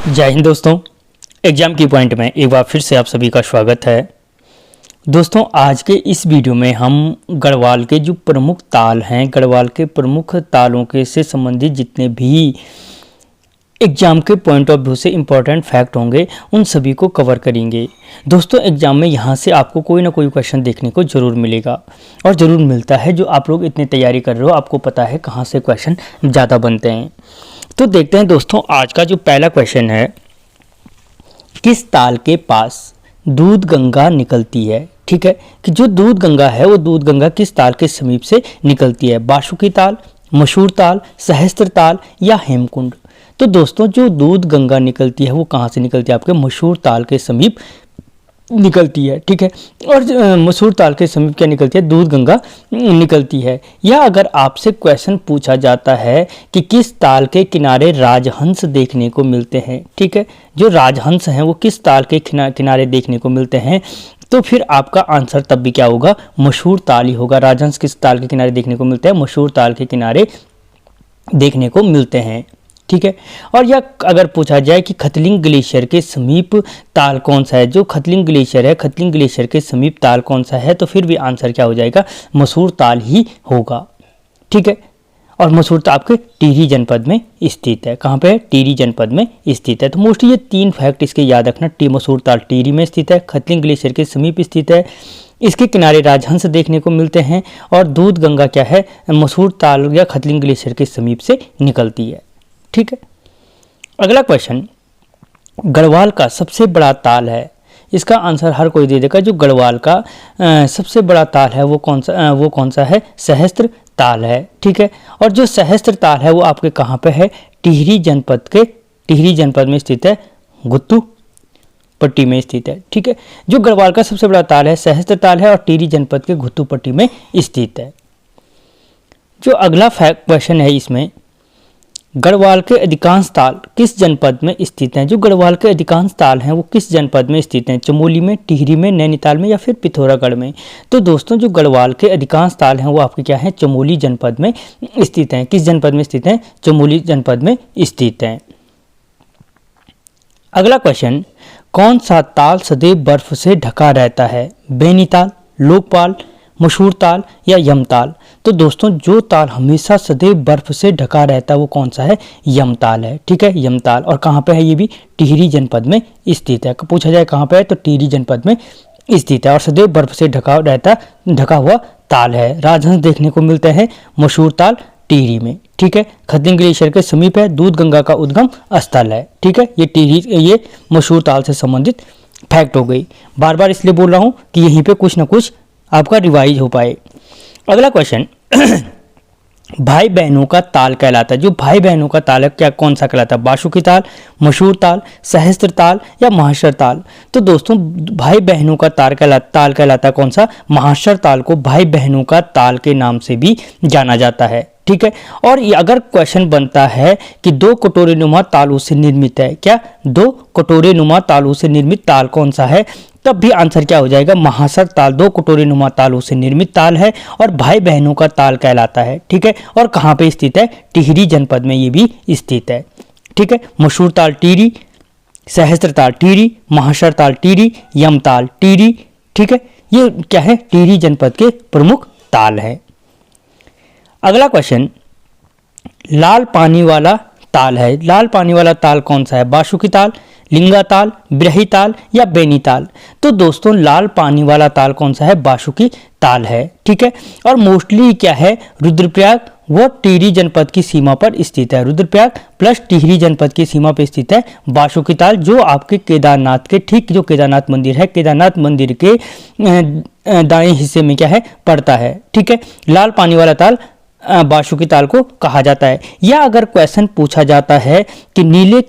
जय हिंद दोस्तों। एग्जाम की पॉइंट में एक बार फिर से आप सभी का स्वागत है। दोस्तों आज के इस वीडियो में हम गढ़वाल के जो प्रमुख ताल हैं, गढ़वाल के प्रमुख तालों के से संबंधित जितने भी एग्जाम के पॉइंट ऑफ व्यू से इम्पोर्टेंट फैक्ट होंगे उन सभी को कवर करेंगे। दोस्तों एग्जाम में यहाँ से आपको कोई ना कोई क्वेश्चन देखने को ज़रूर मिलेगा और ज़रूर मिलता है। जो आप लोग इतनी तैयारी कर रहे हो आपको पता है कहाँ से क्वेश्चन ज़्यादा बनते हैं। तो देखते हैं दोस्तों, आज का जो पहला क्वेश्चन है, किस ताल के पास दूध गंगा निकलती है। ठीक है, कि जो दूध गंगा है वो दूध गंगा किस ताल के समीप से निकलती है, बासुकी ताल, मशहूर ताल, सहस्त्र ताल या हेमकुंड। तो दोस्तों जो दूध गंगा निकलती है वो कहाँ से निकलती है, आपके मशहूर ताल के समीप निकलती है। ठीक है, और मशहूर ताल के समीप क्या निकलती है, दूध गंगा निकलती है। या अगर आपसे क्वेश्चन पूछा जाता है कि किस ताल के किनारे राजहंस देखने को मिलते हैं, ठीक है, जो राजहंस हैं वो किस ताल के किनारे देखने को मिलते हैं, तो फिर आपका आंसर तब भी क्या होगा, मशहूर ताल ही होगा। राजहंस किस ताल के किनारे देखने को मिलते हैं, मशहूर ताल के किनारे देखने को मिलते हैं। ठीक है, और यह अगर पूछा जाए कि खतलिंग ग्लेशियर के समीप ताल कौन सा है, जो खतलिंग ग्लेशियर है, खतलिंग ग्लेशियर के समीप ताल कौन सा है, तो फिर भी आंसर क्या हो जाएगा, मशहूर ताल ही होगा। ठीक है, और मशहूर ताल आपके टिहरी जनपद में स्थित है। कहाँ पे है, टिहरी जनपद में स्थित है। तो मोस्टली ये तीन फैक्ट इसके याद रखना, मशहूर ताल टिहरी में स्थित है, खतलिंग ग्लेशियर के समीप स्थित है, इसके किनारे राजहंस देखने को मिलते हैं, और दूध गंगा क्या है, मशहूर ताल या खतलिंग ग्लेशियर के समीप से निकलती है। ठीक है, अगला क्वेश्चन, गढ़वाल का सबसे बड़ा ताल है। इसका आंसर हर कोई दे देगा। जो गढ़वाल का सबसे बड़ा ताल है वो कौन सा है, सहस्त्र ताल है। ठीक है, और जो सहस्त्र ताल है वो आपके कहाँ पे है, टिहरी जनपद में स्थित है, गुत्तू पट्टी में स्थित है। ठीक है, जो गढ़वाल का सबसे बड़ा ताल है सहस्त्र ताल है और टिहरी जनपद के गुत्तू पट्टी में स्थित है। जो अगला क्वेश्चन है इसमें, गढ़वाल के अधिकांश ताल किस जनपद में स्थित हैं। जो गढ़वाल के अधिकांश ताल हैं वो किस जनपद में स्थित हैं, चमोली में, टिहरी में, नैनीताल में या फिर पिथौरागढ़ में। तो दोस्तों जो गढ़वाल के अधिकांश ताल हैं वो आपके क्या हैं, चमोली जनपद में स्थित हैं। किस जनपद में स्थित हैं, चमोली जनपद में स्थित हैं। अगला क्वेश्चन, कौन सा ताल सदैव बर्फ से ढका रहता है, बेनीताल, लोकपाल, मशहूर ताल या यमताल। तो दोस्तों जो ताल हमेशा सदैव बर्फ से ढका रहता है वो कौन सा है, यमताल है। ठीक है, यमताल, और कहाँ पे है, ये भी टिहरी जनपद में स्थित है। पूछा जाए कहाँ पे है तो टिहरी जनपद में स्थित है और सदैव बर्फ से ढका हुआ ताल है। राजहंस देखने को मिलते हैं मशहूर ताल टिहरी में। ठीक है, खतलिंग ग्लेशियर के समीप है, दूध गंगा का उद्गम स्थल है। ठीक है, ये मशहूर ताल से संबंधित फैक्ट हो गई। बार बार इसलिए बोल रहा हूँ कि यहीं पे कुछ ना कुछ आपका रिवाइज हो पाए। अगला क्वेश्चन, भाई बहनों का ताल कहलाता है। जो भाई बहनों का ताल है क्या, कौन सा कहलाता है, बासुकी ताल, मशहूर ताल, सहस्त्र ताल या महाश्वर ताल। तो दोस्तों भाई बहनों का ताल कहलाता है कौन सा, महाश्वर ताल को भाई बहनों का ताल के नाम से भी जाना जाता है। ठीक है, और ये अगर क्वेश्चन बनता है कि दो कटोरे नुमा तालों से निर्मित है, क्या दो कटोरे नुमा तालों से निर्मित ताल कौन सा है, तब भी आंसर क्या हो जाएगा, महाश्वर ताल दो कटोरे नुमा तालों से निर्मित ताल है और भाई बहनों का ताल कहलाता है। ठीक है, और कहाँ पे स्थित है, टिहरी जनपद में ये भी स्थित है। ठीक है, मशहूर ताल टिहरी, सहस्त्र ताल टिहरी, महाश्वर ताल टिहरी, यमताल टिहरी। ठीक है, ये क्या है, टिहरी जनपद के प्रमुख ताल है। अगला क्वेश्चन, लाल पानी वाला ताल है। लाल पानी वाला ताल कौन सा है, बासुकी ताल, लिंगा ताल, बिरही ताल या बेनी ताल। तो दोस्तों लाल पानी वाला ताल कौन सा है, बासुकी ताल है। ठीक है, और मोस्टली क्या है, रुद्रप्रयाग वो टिहरी जनपद की सीमा पर स्थित है। रुद्रप्रयाग प्लस टिहरी जनपद की सीमा पर स्थित है बासुकी ताल, जो आपके केदारनाथ के ठीक जो केदारनाथ मंदिर है, केदारनाथ मंदिर के दाएं हिस्से में क्या है, पड़ता है। ठीक है, लाल पानी वाला ताल बासुकी ताल को कहा जाता है। या अगर क्वेश्चन पूछा जाता है कि नीले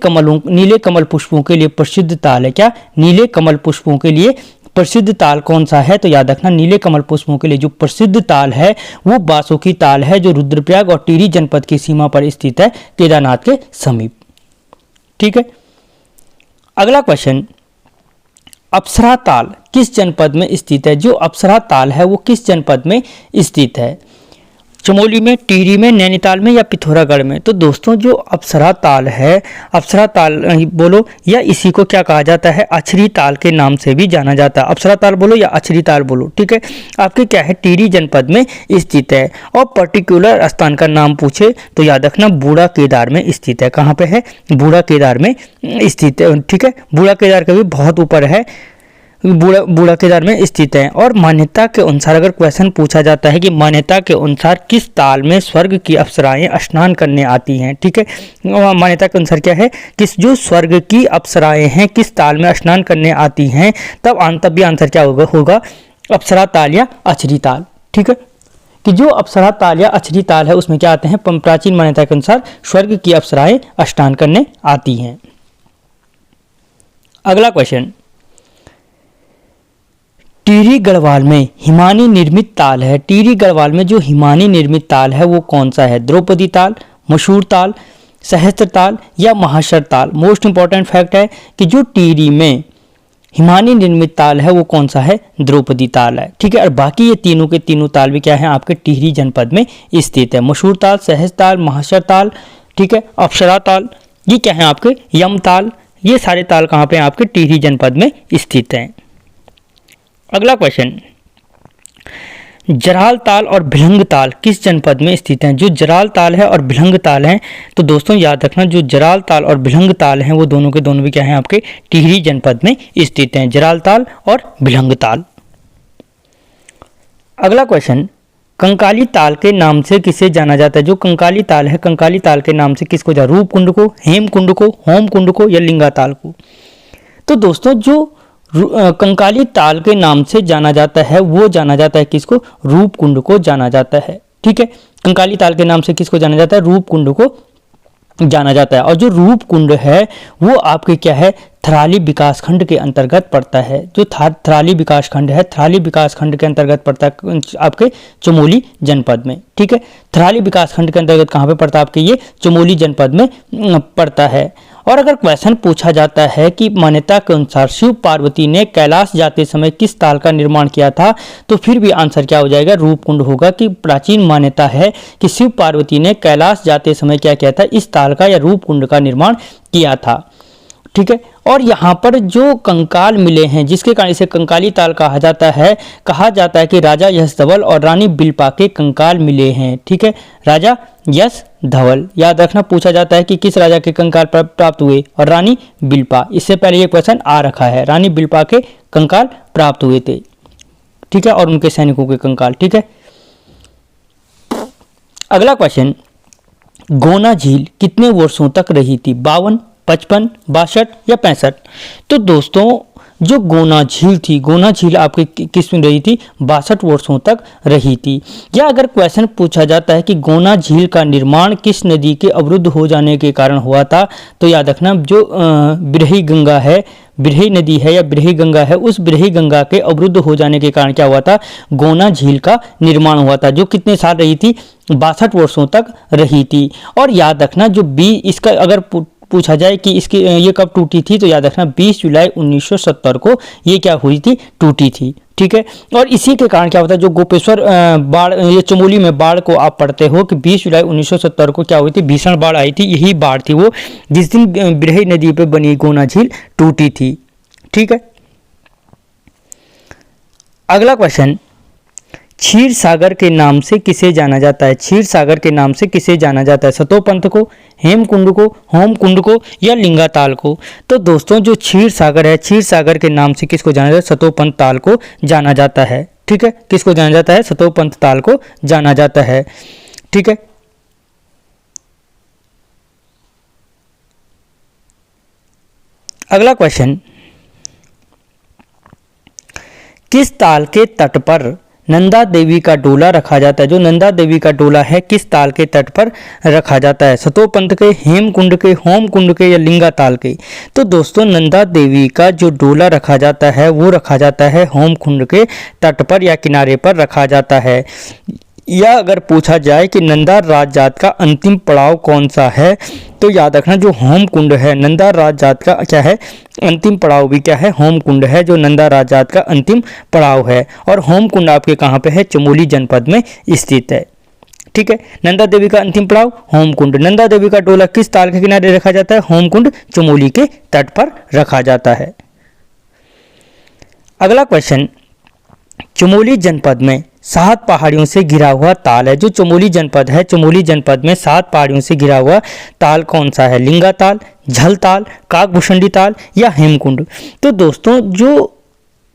कमल पुष्पों के लिए प्रसिद्ध ताल है, क्या नीले कमल पुष्पों के लिए प्रसिद्ध ताल कौन सा है, तो याद रखना नीले कमल पुष्पों के लिए जो प्रसिद्ध ताल है वो बासुकी ताल है, जो रुद्रप्रयाग और टिहरी जनपद की सीमा पर स्थित है, केदारनाथ के समीप। ठीक है, अगला क्वेश्चन, अप्सरा ताल किस जनपद में स्थित है। जो अप्सरा ताल है वो किस जनपद में स्थित है, चमोली में, टिहरी में, नैनीताल में या पिथौरागढ़ में? तो दोस्तों जो अप्सरा ताल है, अप्सरा ताल बोलो या इसी को क्या कहा जाता है, अछरी ताल के नाम से भी जाना जाता है। अप्सरा ताल बोलो या अछरी ताल बोलो, ठीक है। आपके क्या है, टिहरी जनपद में स्थित है। और पर्टिकुलर स्थान का नाम पूछे तो याद रखना बूढ़ा केदार में स्थित है। कहाँ पे है, बूढ़ा केदार में स्थित है, ठीक है। बूढ़ा केदार का भी बहुत ऊपर है, बूढ़ा केदार में स्थित है। और मान्यता के अनुसार अगर क्वेश्चन पूछा जाता है कि मान्यता के अनुसार किस ताल में स्वर्ग की अप्सराएं स्नान करने आती हैं, ठीक है। मान्यता के अनुसार क्या है, किस जो स्वर्ग की अप्सराएं हैं किस ताल में स्नान करने आती हैं, तब भी आंसर क्या होगा अप्सरा ताल या अछरी ताल, ठीक है। कि जो अप्सरा ताल या अछरी ताल है उसमें क्या आते हैं, प्राचीन मान्यता के अनुसार स्वर्ग की अप्सराएं स्नान करने आती हैं। अगला क्वेश्चन, टिहरी गढ़वाल में हिमानी निर्मित ताल है, टिहरी गढ़वाल में जो हिमानी निर्मित ताल है वो कौन सा है? द्रौपदी ताल, मशहूर ताल, सहस्त्र ताल या महाशर ताल? मोस्ट इंपॉर्टेंट फैक्ट है कि जो टिहरी में हिमानी निर्मित ताल है वो कौन सा है, द्रौपदी ताल है, ठीक है। और बाकी ये तीनों के तीनों ताल भी क्या है, आपके टिहरी जनपद में स्थित है। मशहूर ताल, सहस्त्र ताल, महाशर ताल, ठीक है, अप्सरा ताल, ये क्या है आपके यम ताल, ये सारे ताल कहाँ पे आपके टिहरी जनपद में स्थित हैं। अगला क्वेश्चन, जराल ताल और भिलंग ताल किस जनपद में स्थित हैं? जो जराल ताल है और भिलंग ताल है, तो दोस्तों याद रखना जो जराल ताल और भिलंग ताल हैं वो दोनों के दोनों भी क्या हैं आपके टिहरी जनपद में स्थित हैं, जराल ताल और भिलंग ताल। अगला क्वेश्चन, कंकाली ताल के नाम से किसे जाना जाता है? जो कंकाली ताल है, कंकाली ताल के नाम से किसको जाना, रूप कुंड को, हेम कुंड को, होम कुंड को या लिंगा ताल को? तो दोस्तों जो कंकाली ताल के नाम से जाना जाता है वो जाना जाता है किसको, रूप कुंड को जाना जाता है, ठीक है। कंकाली ताल के नाम से किसको जाना जाता है, रूप कुंड को जाना जाता है। और जो रूप कुंड है वो आपके क्या है, थराली विकासखंड के अंतर्गत पड़ता है। जो थराली विकासखंड है, थराली विकासखंड के अंतर्गत पड़ता है आपके चमोली जनपद में, ठीक है। थराली विकासखंड के अंतर्गत कहाँ पे पड़ता है आपके, ये चमोली जनपद में पड़ता है। और अगर क्वेश्चन पूछा जाता है कि मान्यता के अनुसार शिव पार्वती ने कैलाश जाते समय किस ताल का निर्माण किया था, तो फिर भी आंसर क्या हो जाएगा, रूप कुंड होगा। कि प्राचीन मान्यता है कि शिव पार्वती ने कैलाश जाते समय क्या किया था, इस ताल का या रूप कुंड का निर्माण किया था, ठीक है। और यहाँ पर जो कंकाल मिले हैं जिसके कारण इसे कंकाली ताल कहा जाता है कि राजा यश धवल और रानी बिल्पा के कंकाल मिले हैं, ठीक है। राजा यश धवल, याद रखना पूछा जाता है कि किस राजा के कंकाल प्राप्त हुए, और रानी बिल्पा। इससे पहले ये क्वेश्चन आ रखा है, रानी बिल्पा के कंकाल प्राप्त हुए थे, ठीक है, और उनके सैनिकों के कंकाल, ठीक है। अगला क्वेश्चन, गोना झील कितने वर्षों तक रही थी? 52, 55, 62 या 65? तो दोस्तों जो गोना झील थी, गोना झील आपके किस में रही थी, 62 वर्षों तक रही थी। या अगर क्वेश्चन पूछा जाता है कि गोना झील का निर्माण किस नदी के अवरुद्ध हो जाने के कारण हुआ था, तो याद रखना जो बिरही गंगा है, बिरही नदी है या बिरही गंगा है, उस बिरही गंगा के अवरुद्ध हो जाने के कारण क्या हुआ था, गोना झील का निर्माण हुआ था, जो कितने साल रही थी, 62 वर्षों तक रही थी। और याद रखना जो इसका अगर पूछा जाए कि इसकी ये कब टूटी थी, तो याद रखना 20 जुलाई 1970 को ये क्या हुई थी, टूटी थी, ठीक है। और इसी के कारण क्या होता है, जो गोपेश्वर बाढ़, ये चमोली में बाढ़ को आप पढ़ते हो कि 20 जुलाई 1970 को क्या हुई थी, भीषण बाढ़ आई थी। यही बाढ़ थी वो जिस दिन बिरही नदी पे बनी गोना झील टूटी थी, ठीक है। अगला क्वेश्चन, क्षीर सागर के नाम से किसे जाना जाता है? क्षीर सागर के नाम से किसे जाना जाता है? सतोपंथ को, हेम कुंड को, होम कुंड को या लिंगा ताल को? तो दोस्तों जो क्षीर सागर है, क्षीर सागर के नाम से किसको जाना जाता है, सतोपंथ ताल को जाना जाता है, ठीक है। किसको जाना जाता है, सतोपंथ ताल को जाना जाता है, ठीक है। अगला क्वेश्चन, किस ताल के तट पर नंदा देवी का डोला रखा जाता है? जो नंदा देवी का डोला है किस ताल के तट पर रखा जाता है? सतोपंथ के, हेम कुंड के, होम कुंड के या लिंगा ताल के? तो दोस्तों नंदा देवी का जो डोला रखा जाता है वो रखा जाता है होम कुंड के तट पर या किनारे पर रखा जाता है। या अगर पूछा जाए कि नंदा राज जात का अंतिम पड़ाव कौन सा है, तो याद रखना जो होम कुंड है, नंदा राज जात का क्या है, अंतिम पड़ाव भी क्या है, होम कुंड है, जो नंदा राज जात का अंतिम पड़ाव है। और होम कुंड आपके कहाँ पे है, चमोली जनपद में स्थित है, ठीक है। नंदा देवी का अंतिम पड़ाव होमकुंड। नंदा देवी का डोला किस ताल के किनारे रखा जाता है? होमकुंड चमोली के तट पर रखा जाता है। अगला क्वेश्चन, चमोली जनपद में 7 पहाड़ियों से घिरा हुआ ताल है। जो चमोली जनपद है, चमोली जनपद में 7 पहाड़ियों से घिरा हुआ ताल कौन सा है? लिंगा ताल, झल ताल, काकभूषणी ताल या हेमकुंड? तो दोस्तों जो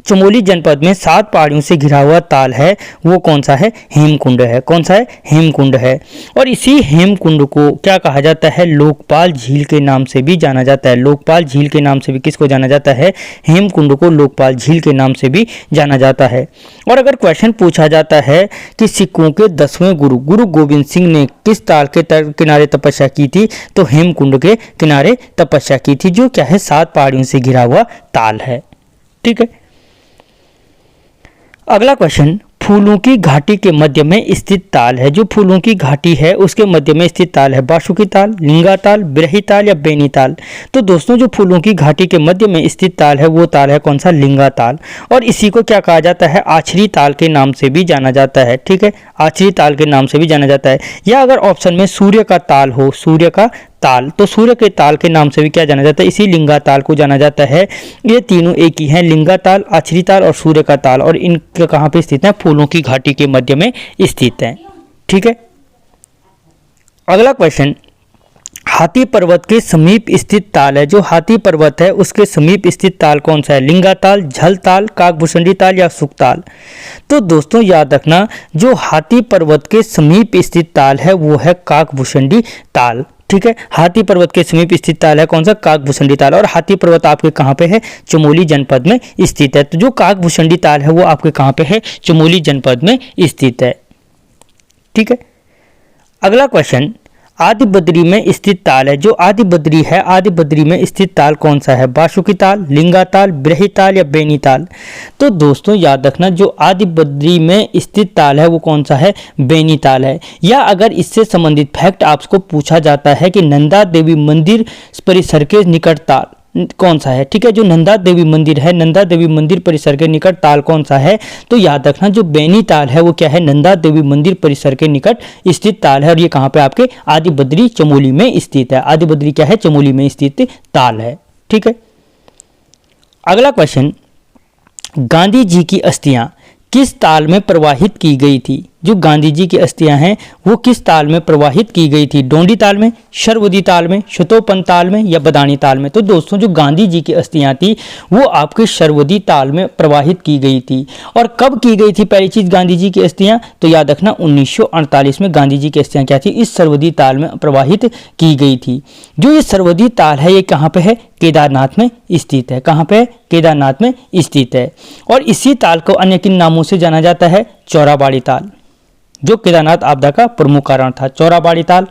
चमोली जनपद में 7 पहाड़ियों से घिरा हुआ ताल है वो कौन सा है? हेमकुंड है। कौन सा है? हेमकुंड है। और इसी हेमकुंड को क्या कहा जाता है? लोकपाल झील के नाम से भी जाना जाता है। लोकपाल झील के नाम से भी किसको जाना जाता है? हेमकुंड को लोकपाल झील के नाम से भी जाना जाता है। और अगर क्वेश्चन पूछा जाता है कि सिखों के 10वें गुरु गुरु गोविंद सिंह ने किस ताल के किनारे तपस्या की थी? तो हेमकुंड के किनारे तपस्या की थी, जो क्या है? 7 पहाड़ियों से घिरा हुआ ताल है। ठीक है। अगला क्वेश्चन, फूलों की घाटी के मध्य में स्थित ताल है। जो फूलों की घाटी है उसके मध्य में स्थित ताल है बासुकी ताल, लिंगा ताल, बिरही ताल या बेनी ताल? तो दोस्तों जो फूलों की घाटी के मध्य में स्थित ताल है वो ताल है कौन सा? लिंगा ताल। और इसी को क्या कहा जाता है? आछरी ताल के नाम से भी जाना जाता है। ठीक है, आछरी ताल के नाम से भी जाना जाता है। या अगर ऑप्शन में सूर्य का ताल हो, सूर्य का ताल, तो सूर्य के ताल के नाम से भी क्या जाना जाता है? इसी लिंगा ताल को जाना जाता है। ये तीनों एक ही हैं, लिंगा ताल, आछरी ताल और सूर्य का ताल। और इनके कहाँ पे स्थित है? फूलों की घाटी के मध्य में स्थित है। ठीक है। अगला क्वेश्चन, हाथी पर्वत के समीप स्थित ताल है। जो हाथी पर्वत है उसके समीप स्थित ताल कौन सा है? लिंगा ताल, झल ताल, काकभूषणी ताल या सुख ताल? तो दोस्तों याद रखना, जो हाथी पर्वत के समीप स्थित ताल है वो है काकभूषणी ताल। ठीक है, हाथी पर्वत के समीप स्थित ताल है कौन सा? काकभूषणी ताल। और हाथी पर्वत आपके कहाँ पे है? चमोली जनपद में स्थित है। तो जो काकभूषणी ताल है वो आपके कहाँ पे है? चमोली जनपद में स्थित है। ठीक है। अगला क्वेश्चन, आदि बद्री में स्थित ताल है। जो आदि बद्री है, आदि बद्री में स्थित ताल कौन सा है? बासुकी ताल, लिंगा ताल, बिरही ताल या बेनी ताल? तो दोस्तों याद रखना, जो आदि बद्री में स्थित ताल है वो कौन सा है? बेनी ताल है। या अगर इससे संबंधित फैक्ट आपको पूछा जाता है कि नंदा देवी मंदिर परिसर के निकट ताल कौन सा है? ठीक है, जो नंदा देवी मंदिर है, नंदा देवी मंदिर परिसर के निकट ताल कौन सा है? तो याद रखना, जो बेनी ताल है वो क्या है? नंदा देवी मंदिर परिसर के निकट स्थित ताल है। और ये कहाँ पे? आपके आदि बद्री चमोली में स्थित है। आदि बद्री क्या है? चमोली में स्थित ताल है। ठीक है। अगला क्वेश्चन, गांधी जी की अस्थियां किस ताल में प्रवाहित की गई थी? जो गांधी जी की अस्थियां हैं वो किस ताल में प्रवाहित की गई थी? डोंडी ताल में, शरवदी ताल में, शतोपन ताल में या बदानी ताल में? तो दोस्तों जो गांधी जी की अस्थियां थी वो आपके शरवदी ताल में प्रवाहित की गई थी। और कब की गई थी पहली चीज गांधी जी की अस्थियां? तो याद रखना 1948 में गांधी जी की अस्थियां क्या थी? इस शरवदी ताल में प्रवाहित की गई थी। जो ये शरवदी ताल है ये कहाँ पे है? केदारनाथ में स्थित है। कहाँ पे? केदारनाथ में स्थित है। और इसी ताल को अन्य किन नामों से जाना जाता है? चौराबाड़ी ताल, जो केदारनाथ आपदा का प्रमुख कारण था। चौराबाड़ी ताल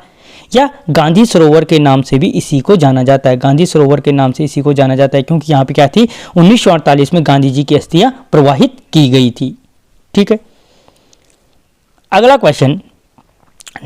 या गांधी सरोवर के नाम से भी इसी को जाना जाता है। गांधी सरोवर के नाम से इसी को जाना जाता है क्योंकि यहाँ पे क्या थी? 1948 में गांधी जी की अस्थियां प्रवाहित की गई थी। ठीक है। अगला क्वेश्चन,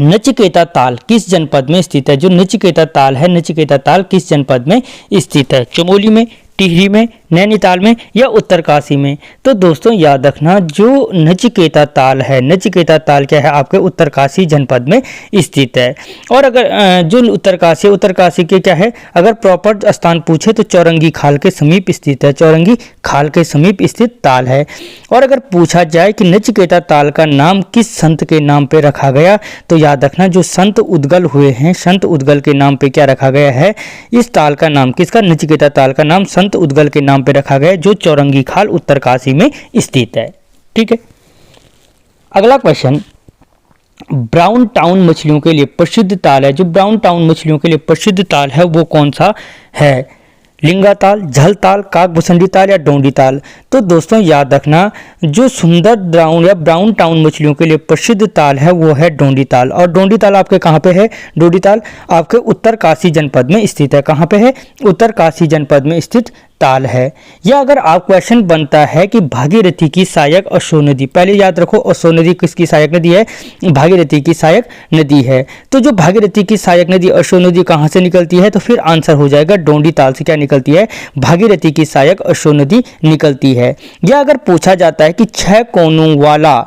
नचिकेता ताल किस जनपद में स्थित है? जो नचिकेता ताल है, नचिकेता ताल किस जनपद में स्थित है? चमोली में, टिहरी में, नैनीताल में या उत्तरकाशी में? तो दोस्तों याद रखना, जो नचिकेता ताल है, नचिकेता ताल क्या है? आपके उत्तरकाशी जनपद में स्थित है। और अगर जो उत्तरकाशी के क्या है? अगर प्रॉपर स्थान पूछे तो चौरंगी खाल के समीप स्थित है। चौरंगी खाल के समीप स्थित ताल है। और अगर पूछा जाए कि नचिकेता ताल का नाम किस संत के नाम पे रखा गया, तो याद रखना जो संत उद्गल हुए हैं, संत उद्गल के नाम पे क्या रखा गया है? इस ताल का नाम किसका? नचिकेता ताल का नाम संत उद्गल के नाम पे रखा गया, जो चौरंगी खाल उत्तरकाशी में स्थित है। ठीक है। अगला क्वेश्चन, ब्राउन टाउन मछलियों के लिए प्रसिद्ध ताल है। जो ब्राउन टाउन मछलियों के लिए प्रसिद्ध ताल है वो कौन सा है? लिंगा ताल, झल ताल, काकभूषणी ताल या डोंडी ताल? तो दोस्तों याद रखना, जो सुंदर ब्राउन या ब्राउन टाउन मछलियों के लिए प्रसिद्ध ताल है वो है डोंडी ताल। और डोंडी ताल आपके कहाँ पे है? डोंडी ताल आपके उत्तरकाशी जनपद में स्थित है। कहाँ पे है? उत्तरकाशी जनपद में स्थित ताल है। या अगर आप क्वेश्चन बनता है कि भागीरथी की सहायक अशोक नदी, पहले याद रखो अशोक नदी किसकी सहायक नदी है? भागीरथी की सहायक नदी है। तो जो भागीरथी की सहायक नदी अशोक नदी कहाँ से निकलती है? तो फिर आंसर हो जाएगा डोंडी ताल से क्या निकलती है? भागीरथी की सहायक अशोक नदी निकलती है। या अगर पूछा जाता है कि 6 कोनों वाला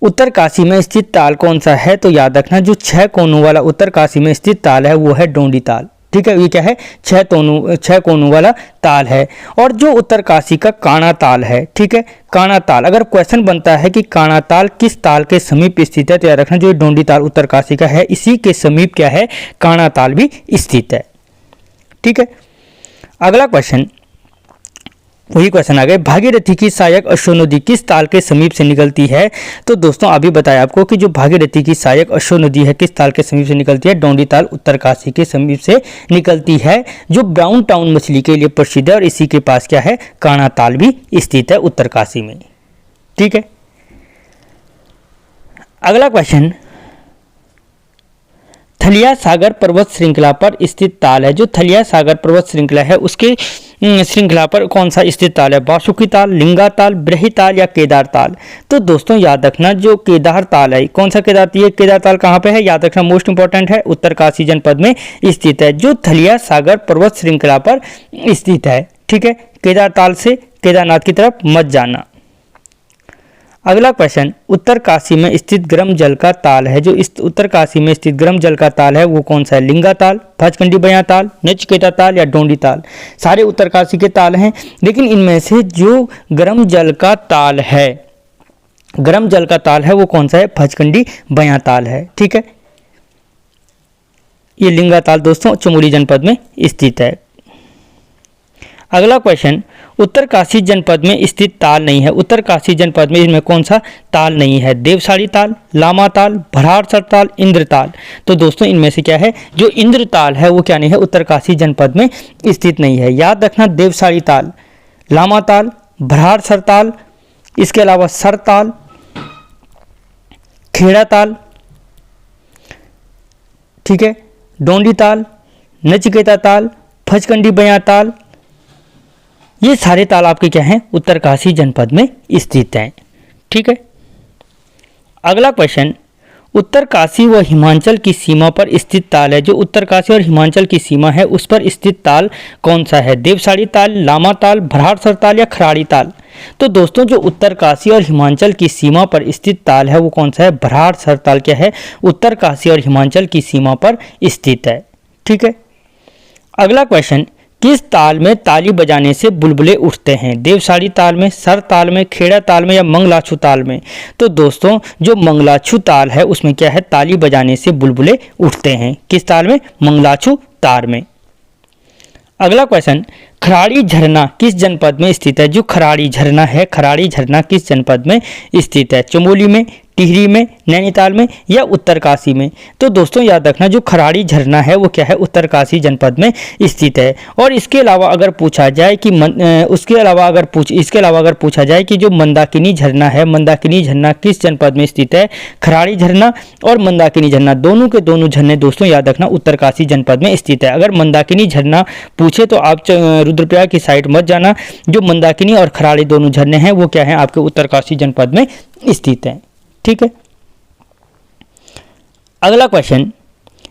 उत्तरकाशी में स्थित ताल कौन सा है? तो याद रखना जो 6 कोनों वाला उत्तरकाशी में स्थित ताल है वो है डोंडी ताल। ठीक है, ये क्या है? 6 कोनों वाला ताल है। और जो उत्तरकाशी का काणा ताल है, ठीक है, काणा ताल, अगर क्वेश्चन बनता है कि काणा ताल किस ताल के समीप स्थित है, तो याद रखना जो डोंडी ताल उत्तरकाशी का है इसी के समीप क्या है? काणा ताल भी स्थित है। ठीक है, अगला क्वेश्चन, वही क्वेश्चन आ गए, भागीरथी की सहायक अश्व नदी किस ताल के समीप से निकलती है? तो दोस्तों अभी बताया आपको कि जो भागीरथी की सहायक अश्व नदी है किस ताल के समीप से निकलती है? डोंडी ताल उत्तरकाशी के समीप से निकलती है, जो ब्राउन टाउन मछली के लिए प्रसिद्ध है, और इसी के पास क्या है? काणा ताल भी स्थित है उत्तरकाशी में। ठीक है, अगला क्वेश्चन, थलिया सागर पर्वत श्रृंखला पर स्थित ताल है। जो थलिया सागर पर्वत श्रृंखला है उसके श्रृंखला पर कौन सा स्थित ताल है? बासुकी ताल, लिंगा ताल, ब्रही ताल या केदार ताल? तो दोस्तों याद रखना जो केदार ताल है, कौन सा केदार? ये केदार ताल कहाँ पे है? याद रखना, मोस्ट इंपॉर्टेंट है, उत्तरकाशी जनपद में स्थित है, जो थलिया सागर पर्वत श्रृंखला पर स्थित है। ठीक है, केदार ताल से केदारनाथ की तरफ मत जाना। अगला क्वेश्चन, उत्तरकाशी में स्थित गर्म जल का ताल है। जो इस उत्तरकाशी में स्थित गर्म जल का ताल है वो कौन सा है? लिंगा ताल, भचकंडी बयां ताल, नचिकेता ताल या डोंडी ताल? सारे उत्तरकाशी के ताल हैं, लेकिन इनमें से जो गर्म जल का ताल है, गर्म जल का ताल है वो कौन सा है? भचकंडी बयां ताल है। ठीक है, ये लिंगा ताल दोस्तों चमोली जनपद में स्थित है। अगला क्वेश्चन, उत्तरकाशी जनपद में स्थित ताल नहीं है। उत्तरकाशी जनपद में इसमें कौन सा ताल नहीं है? देवसाड़ी ताल, लामा ताल, भराड़सर ताल, इंद्र ताल? तो दोस्तों इनमें से क्या है? जो इंद्र ताल है वो क्या नहीं है? उत्तरकाशी जनपद में स्थित नहीं है। याद रखना, देवसाड़ी ताल, लामा ताल, भराड़सर ताल, इसके अलावा सर ताल, खेड़ा ताल, ठीक है, डोंडी ताल, नचिकेता ताल, भचकंडी बयां ताल, ये सारे ताल आपके क्या हैं? उत्तरकाशी जनपद में स्थित हैं। ठीक है, अगला क्वेश्चन, उत्तरकाशी व हिमाचल की सीमा पर स्थित ताल है। जो उत्तरकाशी और हिमाचल की सीमा है उस पर स्थित ताल कौन सा है? देवसाड़ी ताल, लामा ताल, भराड़सर ताल या खराड़ी ताल? तो दोस्तों जो उत्तरकाशी और हिमाचल की सीमा पर स्थित ताल है वो कौन सा है? भराड़सर ताल क्या है? उत्तरकाशी और हिमाचल की सीमा पर स्थित है। ठीक है, अगला क्वेश्चन, किस ताल में ताली बजाने से बुलबुले उठते हैं? देवसाड़ी ताल में, सर ताल में, खेड़ा ताल में या मंगलाछू ताल में? तो दोस्तों जो मंगलाछू ताल है उसमें क्या है? ताली बजाने से बुलबुले उठते हैं। किस ताल में? मंगलाछू ताल में। अगला क्वेश्चन, खराड़ी झरना किस जनपद में स्थित है? जो खराड़ी झरना है, खराड़ी झरना किस जनपद में स्थित है? चमोली में, टिहरी में, नैनीताल में या उत्तरकाशी में? तो दोस्तों याद रखना जो खराड़ी झरना है वो क्या है? उत्तरकाशी जनपद में स्थित है। और इसके अलावा अगर पूछा जाए कि इसके अलावा अगर पूछा जाए कि जो मंदाकिनी झरना है, मंदाकिनी झरना किस जनपद में स्थित है? खराड़ी झरना और मंदाकिनी झरना दोनों के दोनों झरने दोस्तों याद रखना उत्तरकाशी जनपद में स्थित है। अगर मंदाकिनी झरना पूछे तो आप रुद्रप्रयाग की साइड मत जाना। जो मंदाकिनी और खराड़ी दोनों झरने हैं वो क्या है? आपके उत्तरकाशी जनपद में स्थित हैं। ठीक है, अगला क्वेश्चन,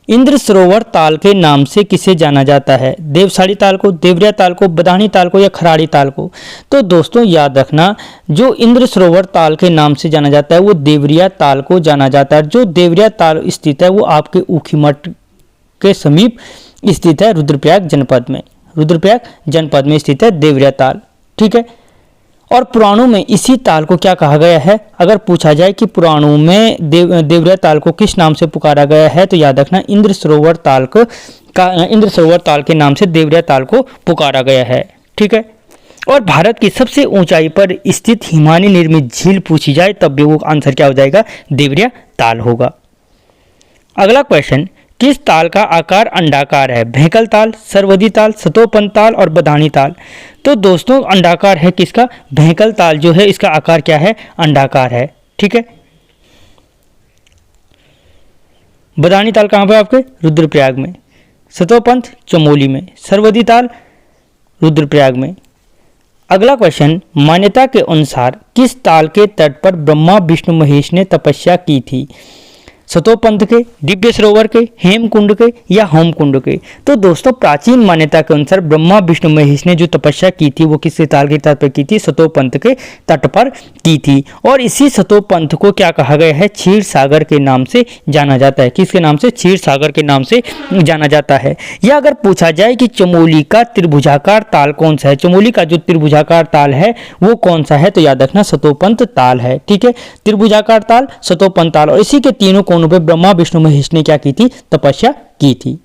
इंद्र सरोवर ताल के नाम से किसे जाना जाता है? देवसाड़ी ताल को, देवरिया ताल को, बदानी ताल को या खराड़ी ताल को? तो दोस्तों याद रखना जो इंद्र सरोवर ताल के नाम से जाना जाता है वो देवरिया ताल को जाना जाता है। जो देवरिया ताल स्थित है वो आपके ऊखीमठ के समीप स्थित है, रुद्रप्रयाग जनपद में। रुद्रप्रयाग जनपद में स्थित है देवरिया ताल। ठीक है, और पुराणों में इसी ताल को क्या कहा गया है? अगर पूछा जाए कि पुराणों में देवरिया ताल को किस नाम से पुकारा गया है तो याद रखना इंद्र सरोवर ताल के नाम से देवरिया ताल को पुकारा गया है। ठीक है, और भारत की सबसे ऊंचाई पर स्थित हिमानी निर्मित झील पूछी जाए तब भी वो आंसर क्या हो जाएगा? देवरिया ताल होगा। अगला क्वेश्चन, किस ताल का आकार अंडाकार है? भेंकल ताल, सरवदी ताल, सतोपन ताल और बदानी ताल? तो दोस्तों अंडाकार है किसका? भेंकल ताल जो है इसका आकार क्या है? अंडाकार है। ठीक है, बदानी ताल कहाँ पे आपके? रुद्रप्रयाग में। सतोपंथ चमोली में, सरवदी ताल रुद्रप्रयाग में। अगला क्वेश्चन, मान्यता के अनुसार किस ताल के तट पर ब्रह्मा विष्णु महेश ने तपस्या की थी? सतोपंथ के, दिव्य सरोवर के, हेमकुंड के या होमकुंड के? तो दोस्तों प्राचीन मान्यता के अनुसार ब्रह्मा विष्णु महेश ने जो तपस्या की थी वो किस ताल के तट पर की थी? सतोपंथ के तट पर की थी। और इसी सतोपंथ को क्या कहा गया है? क्षीर सागर के नाम से जाना जाता है। किसके नाम से? क्षीर सागर के नाम से जाना जाता है। या अगर पूछा जाए कि चमोली का त्रिभुजाकार ताल कौन सा है, चमोली का जो त्रिभुजाकार ताल है वो कौन सा है? तो याद रखना सतोपंथ ताल है। ठीक है, त्रिभुजाकार ताल, सतोपंथ ताल, और इसी के तीनों कोनों पे ब्रह्मा विष्णु महेश ने क्या की थी? तपस्या की थी।